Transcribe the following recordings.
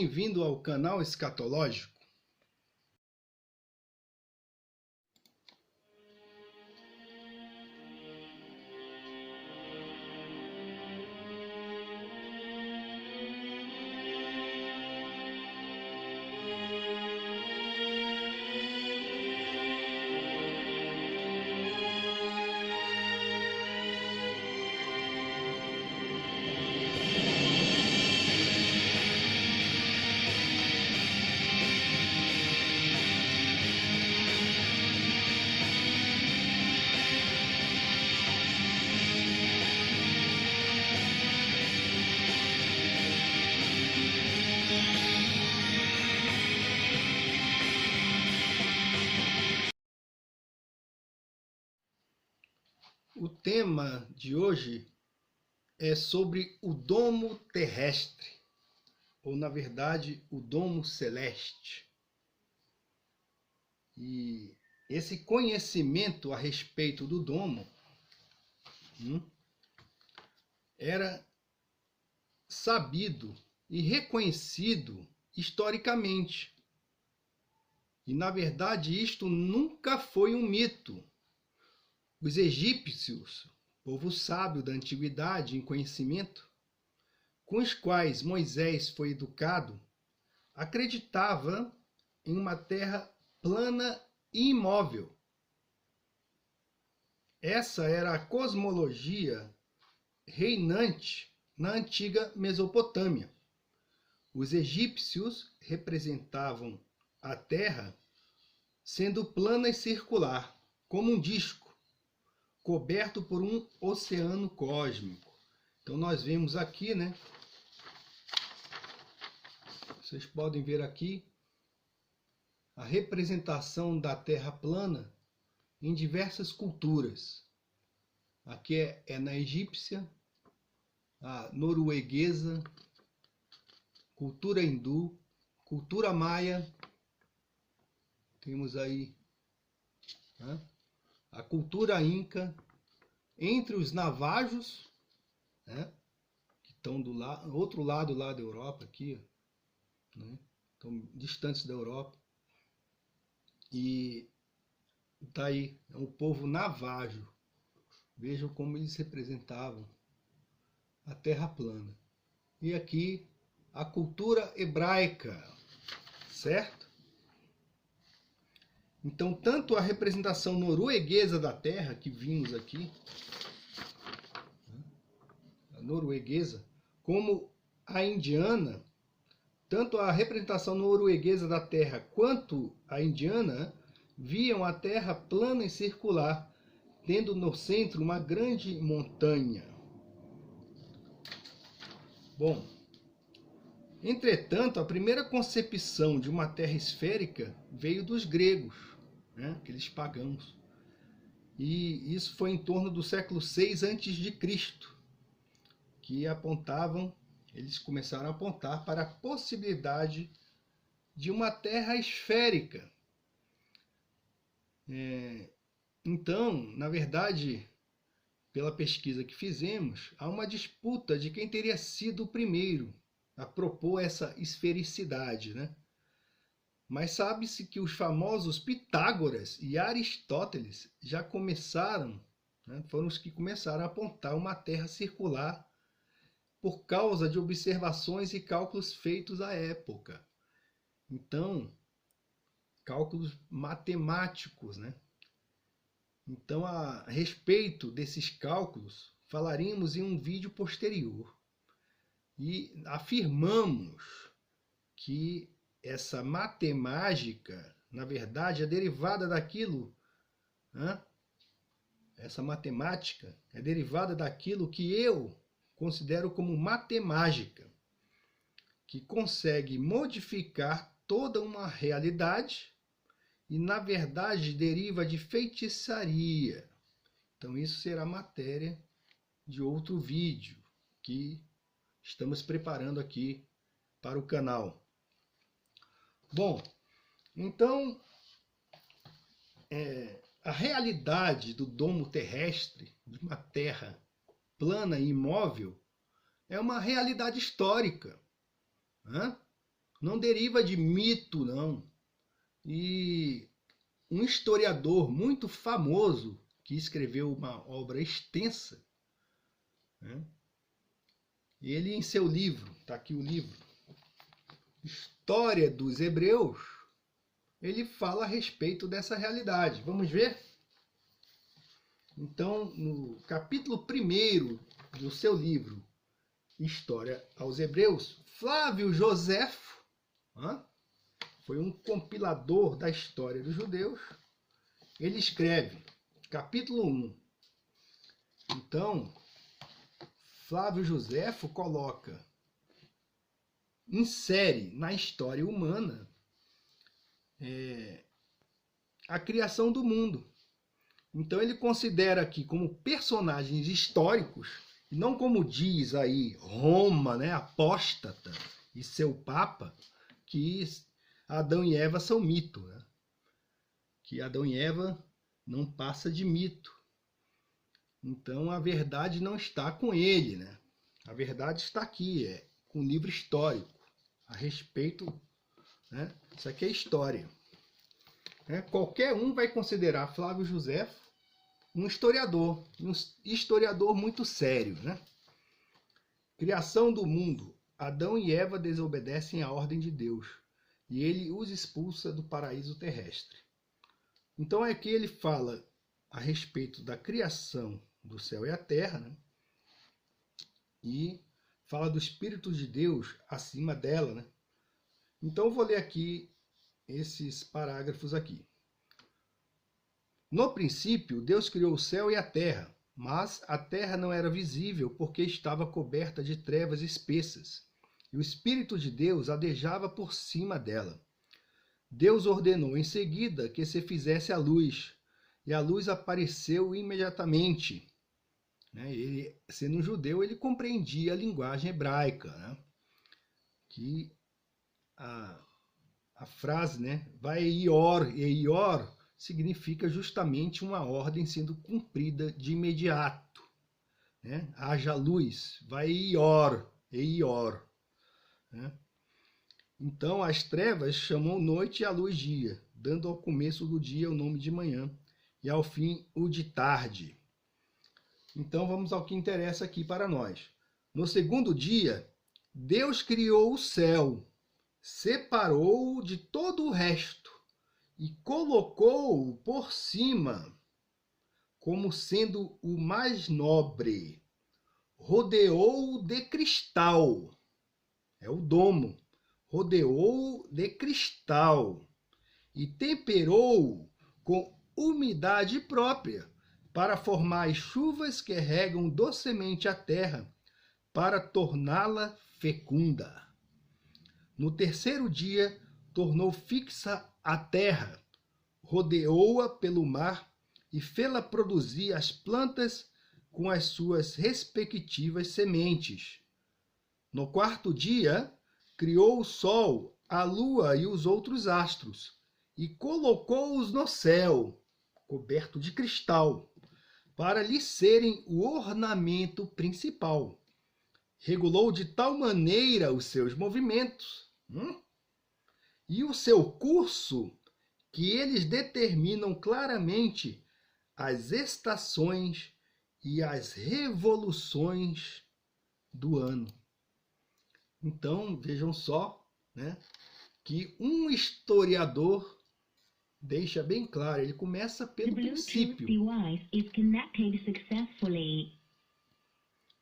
Bem-vindo ao canal Escatológico. O tema de hoje é sobre o domo terrestre, ou na verdade o domo celeste. E esse conhecimento a respeito do domo era sabido e reconhecido historicamente. E na verdade isto nunca foi um mito. Os egípcios, povo sábio da antiguidade em conhecimento, com os quais Moisés foi educado, acreditava em uma terra plana e imóvel. Essa era a cosmologia reinante na antiga Mesopotâmia. Os egípcios representavam a terra sendo plana e circular, como um disco, coberto por um oceano cósmico. Então nós vemos aqui, né? Vocês podem ver aqui a representação da Terra plana em diversas culturas. Aqui é na egípcia, a norueguesa, cultura hindu, cultura maia. Temos aí, né, a cultura inca, entre os navajos, né, que estão do outro lado lá da Europa, aqui, né, estão distantes da Europa. E está aí, é um povo navajo. Vejam como eles representavam a terra plana. E aqui a cultura hebraica, certo? Então, tanto a representação norueguesa da terra, que vimos aqui, a norueguesa, como a indiana, tanto a representação norueguesa da terra quanto a indiana viam a terra plana e circular, tendo no centro uma grande montanha. Bom, entretanto, a primeira concepção de uma terra esférica veio dos gregos, né, aqueles pagãos. E isso foi em torno do século 6 a.C., que eles começaram a apontar para a possibilidade de uma terra esférica. Então, na verdade, pela pesquisa que fizemos, há uma disputa de quem teria sido o primeiro a propor essa esfericidade, né? Mas sabe-se que os famosos Pitágoras e Aristóteles já começaram, né, foram os que começaram a apontar uma terra circular por causa de observações e cálculos feitos à época. Então, cálculos matemáticos, né? Então, a respeito desses cálculos, falaremos em um vídeo posterior. E afirmamos que essa matemática, na verdade, é derivada daquilo, né? Essa matemática é derivada daquilo que eu considero como matemática, que consegue modificar toda uma realidade e, na verdade, deriva de feitiçaria. Então, isso será matéria de outro vídeo que estamos preparando aqui para o canal. Bom, então, a realidade do domo terrestre, de uma terra plana e imóvel, é uma realidade histórica, né? Não deriva de mito, não. E um historiador muito famoso, que escreveu uma obra extensa, né? Ele, em seu livro, está aqui o livro, História dos Hebreus, ele fala a respeito dessa realidade. Vamos ver? Então, no capítulo 1º do seu livro, História aos Hebreus, Flávio Joséfo, foi um compilador da história dos judeus, ele escreve, capítulo 1. Então, Flávio Joséfo coloca, insere na história humana a criação do mundo. Então ele considera aqui como personagens históricos, e não como diz aí Roma, né, apóstata, e seu Papa, que Adão e Eva são mito, né? Que Adão e Eva não passa de mito. Então a verdade não está com ele, né? A verdade está aqui, com o livro histórico, a respeito, né? Isso aqui é história. Qualquer um vai considerar Flávio Joséfo um historiador muito sério, né? Criação do mundo. Adão e Eva desobedecem à ordem de Deus e ele os expulsa do paraíso terrestre. Então aqui ele fala a respeito da criação do céu e a terra, né? E fala do Espírito de Deus acima dela, né? Então eu vou ler aqui esses parágrafos aqui. No princípio, Deus criou o céu e a terra, mas a terra não era visível porque estava coberta de trevas espessas, e o Espírito de Deus adejava por cima dela. Deus ordenou em seguida que se fizesse a luz, e a luz apareceu imediatamente. Ele, sendo um judeu, ele compreendia a linguagem hebraica, né? Que a frase, né, vai Eior, Eior, significa justamente uma ordem sendo cumprida de imediato, né? Haja luz, vai Eior, Eior, né? Então as trevas chamam noite e a luz dia, dando ao começo do dia o nome de manhã e ao fim o de tarde. Então vamos ao que interessa aqui para nós. No segundo dia, Deus criou o céu, separou-o de todo o resto e colocou-o por cima, como sendo o mais nobre. Rodeou-o de cristal, é o domo, rodeou-o de cristal e temperou-o com umidade própria para formar as chuvas que regam docemente a terra, para torná-la fecunda. No terceiro dia, tornou fixa a terra, rodeou-a pelo mar e fê-la produzir as plantas com as suas respectivas sementes. No quarto dia, criou o sol, a lua e os outros astros, e colocou-os no céu, coberto de cristal, para lhe serem o ornamento principal. Regulou de tal maneira os seus movimentos e o seu curso que eles determinam claramente as estações e as revoluções do ano. Então, vejam só, né, que um historiador deixa bem claro, ele começa pelo princípio.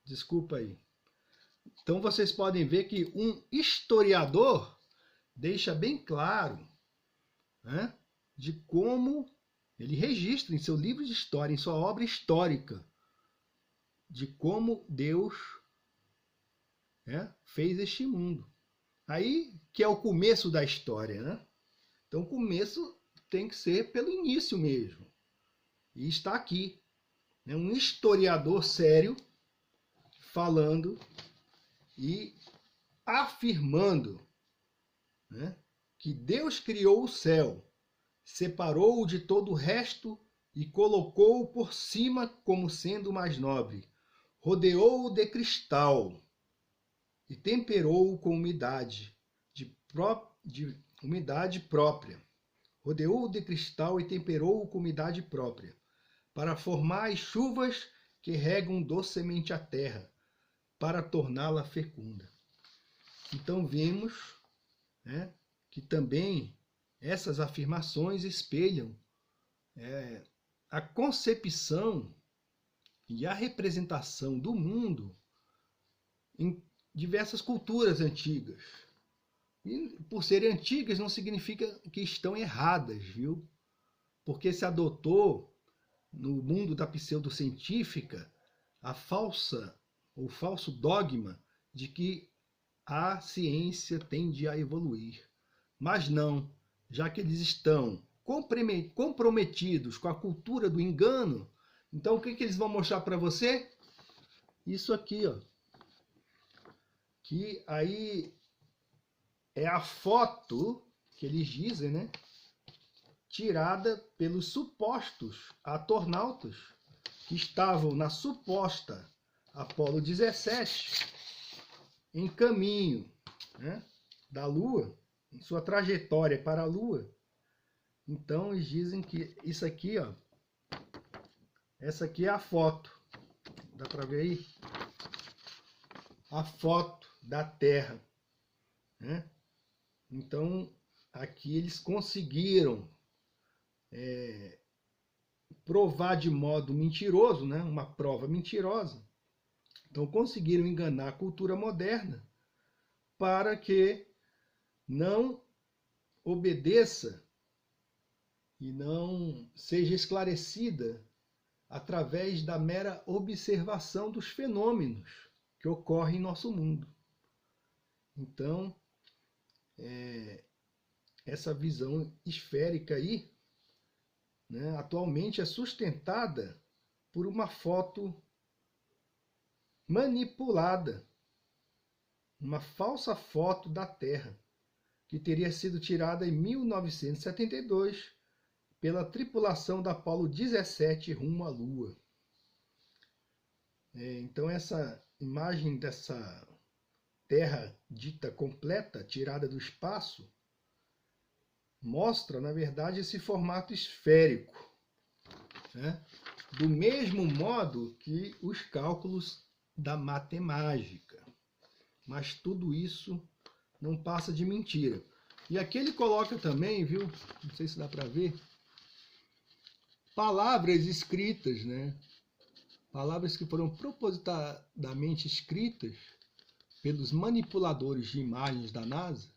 Desculpa aí. Então vocês podem ver que um historiador deixa bem claro, né, de como ele registra em seu livro de história, em sua obra histórica, de como Deus, né, fez este mundo. Aí que é o começo da história, né? Então o começo tem que ser pelo início mesmo. E está aqui, né, um historiador sério falando e afirmando, né, que Deus criou o céu, separou-o de todo o resto e colocou-o por cima como sendo o mais nobre, rodeou-o de cristal e temperou-o com umidade umidade própria. Rodeou-o de cristal e temperou-o com umidade própria, para formar as chuvas que regam docemente a terra, para torná-la fecunda. Então vemos, né, que também essas afirmações espelham a concepção e a representação do mundo em diversas culturas antigas. E por serem antigas não significa que estão erradas, viu? Porque se adotou no mundo da pseudocientífica o falso dogma de que a ciência tende a evoluir. Mas não, já que eles estão comprometidos com a cultura do engano, então o que eles vão mostrar para você? Isso aqui, ó. Que aí é a foto que eles dizem, né? Tirada pelos supostos astronautas que estavam na suposta Apolo 17 em caminho, né, da Lua, em sua trajetória para a Lua. Então eles dizem que isso aqui, ó, essa aqui é a foto. Dá para ver aí? A foto da Terra, né? Então aqui eles conseguiram provar de modo mentiroso, né? Uma prova mentirosa. Então conseguiram enganar a cultura moderna para que não obedeça e não seja esclarecida através da mera observação dos fenômenos que ocorrem em nosso mundo. Então, essa visão esférica aí, né, atualmente é sustentada por uma foto manipulada, uma falsa foto da Terra, que teria sido tirada em 1972 pela tripulação da Apolo 17 rumo à Lua. Então essa imagem dessa Terra dita completa, tirada do espaço, mostra, na verdade, esse formato esférico, né? Do mesmo modo que os cálculos da matemática. Mas tudo isso não passa de mentira. E aqui ele coloca também, viu? Não sei se dá para ver. Palavras escritas, né? Palavras que foram propositadamente escritas pelos manipuladores de imagens da NASA,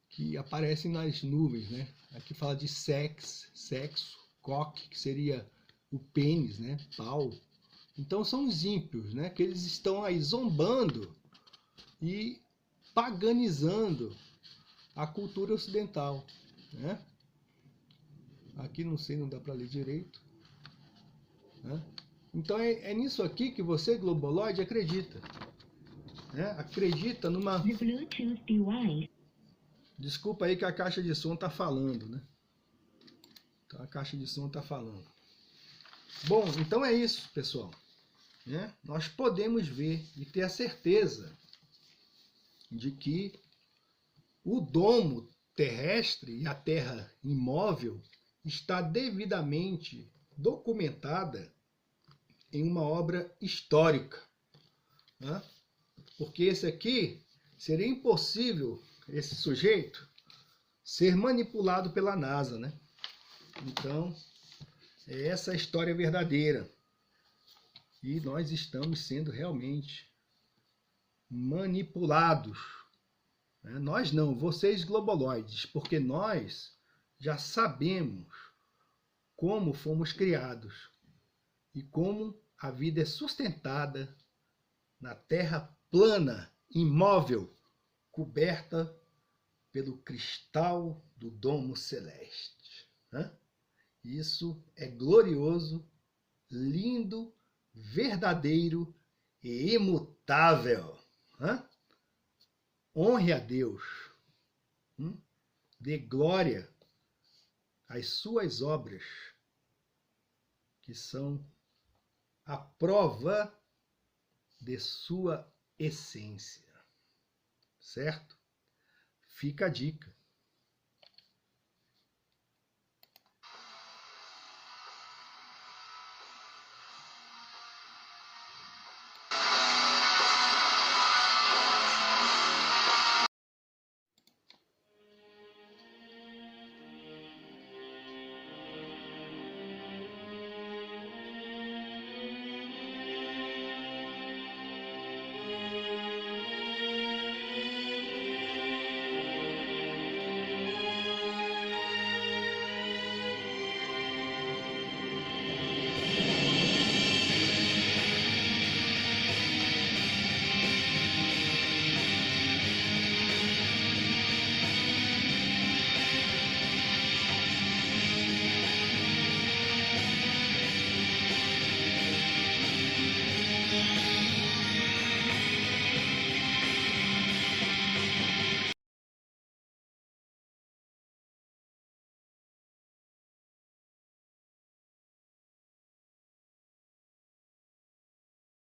que aparecem nas nuvens, né? Aqui fala de sexo, coque, que seria o pênis, né? Pau. Então são os ímpios, né? Que eles estão aí zombando e paganizando a cultura ocidental, né? Aqui não sei, não dá para ler direito, né? Então é nisso aqui que você, globoloide, acredita, né? Acredita numa... Desculpa aí que a caixa de som está falando, né? Então a caixa de som está falando. Bom, então é isso, pessoal, né? Nós podemos ver e ter a certeza de que o domo terrestre e a Terra imóvel está devidamente documentada em uma obra histórica, né? Porque esse aqui seria impossível, esse sujeito, ser manipulado pela NASA, né? Então, é essa a história verdadeira. E nós estamos sendo realmente manipulados. Nós não, vocês globoloides, porque nós já sabemos como fomos criados e como a vida é sustentada na Terra plana, imóvel, coberta pelo cristal do domo celeste. Isso é glorioso, lindo, verdadeiro e imutável. Honre a Deus. Dê glória às suas obras, que são a prova de sua essência. Certo? Fica a dica.